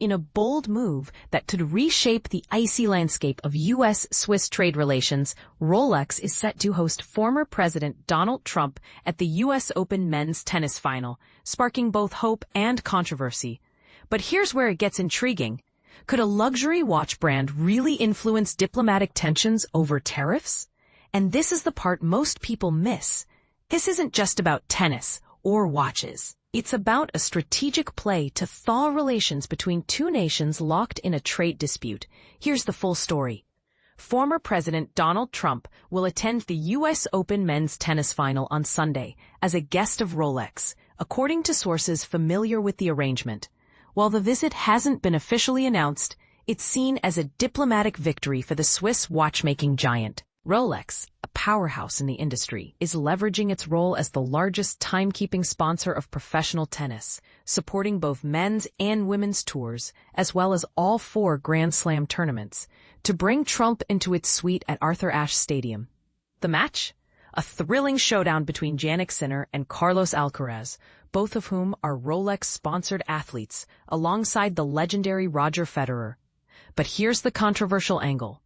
In a bold move that could reshape the icy landscape of U.S. Swiss trade relations, Rolex is set to host former President Donald Trump at the U.S. Open men's tennis final, sparking both hope and controversy. But here's where it gets intriguing. Could a luxury watch brand really influence diplomatic tensions over tariffs? And this is the part most people miss. This isn't just about tennis or watches. It's about a strategic play to thaw relations between two nations locked in a trade dispute. Here's the full story. Former President Donald Trump will attend the U.S. Open men's tennis final on Sunday as a guest of Rolex, according to sources familiar with the arrangement. While the visit hasn't been officially announced, it's seen as a diplomatic victory for the Swiss watchmaking giant. Rolex, a powerhouse in the industry, is leveraging its role as the largest timekeeping sponsor of professional tennis, supporting both men's and women's tours, as well as all 4 Grand Slam tournaments, to bring Trump into its suite at Arthur Ashe Stadium. The match? A thrilling showdown between Jannik and Carlos Alcaraz, both of whom are Rolex-sponsored athletes, alongside the legendary Roger Federer. But here's the controversial angle.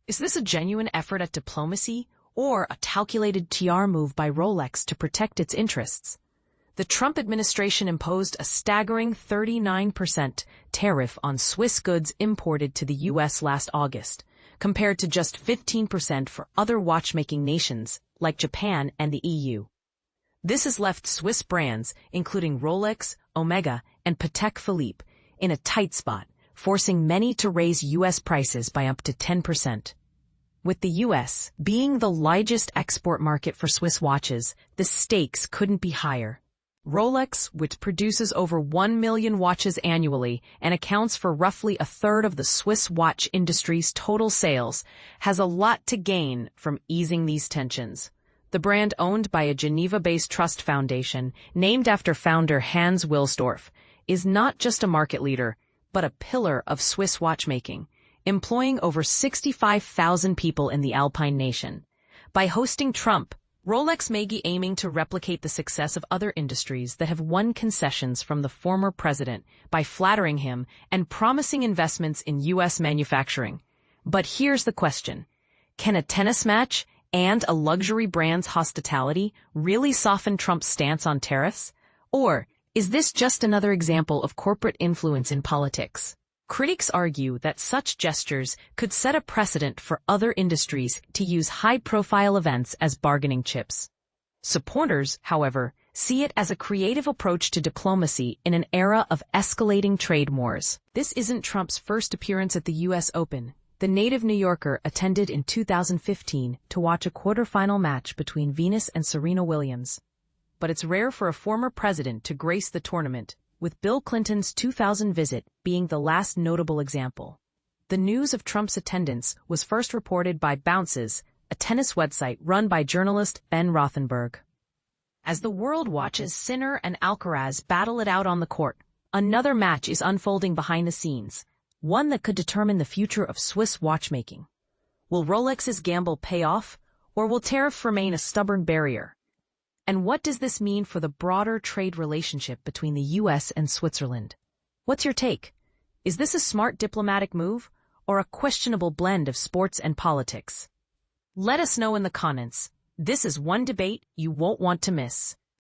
Is this a genuine effort at diplomacy, or a calculated TR move by Rolex to protect its interests? The Trump administration imposed a staggering 39% tariff on Swiss goods imported to the U.S. last August, compared to just 15% for other watchmaking nations, like Japan and the EU. This has left Swiss brands, including Rolex, Omega, and Patek Philippe, in a tight spot, forcing many to raise U.S. prices by up to 10%. With the U.S. being the largest export market for Swiss watches, the stakes couldn't be higher. Rolex, which produces over 1 million watches annually and accounts for roughly a third of the Swiss watch industry's total sales, has a lot to gain from easing these tensions. The brand, owned by a Geneva-based trust foundation named after founder Hans Wilsdorf, is not just a market leader, but a pillar of Swiss watchmaking, employing over 65,000 people in the Alpine nation. By hosting Trump, Rolex may be aiming to replicate the success of other industries that have won concessions from the former president by flattering him and promising investments in U.S. manufacturing. But here's the question. Can a tennis match and a luxury brand's hospitality really soften Trump's stance on tariffs? Or is this just another example of corporate influence in politics? Critics argue that such gestures could set a precedent for other industries to use high-profile events as bargaining chips. Supporters, however, see it as a creative approach to diplomacy in an era of escalating trade wars. This isn't Trump's first appearance at the U.S. Open. The native New Yorker attended in 2015 to watch a quarterfinal match between Venus and Serena Williams. But it's rare for a former president to grace the tournament, with Bill Clinton's 2000 visit being the last notable example. The news of Trump's attendance was first reported by Bounces, a tennis website run by journalist Ben Rothenberg. As the world watches Sinner and Alcaraz battle it out on the court, another match is unfolding behind the scenes, one that could determine the future of Swiss watchmaking. Will Rolex's gamble pay off, or will tariff remain a stubborn barrier? And what does this mean for the broader trade relationship between the U.S. and Switzerland? What's your take? Is this a smart diplomatic move, or a questionable blend of sports and politics? Let us know in the comments. This is one debate you won't want to miss.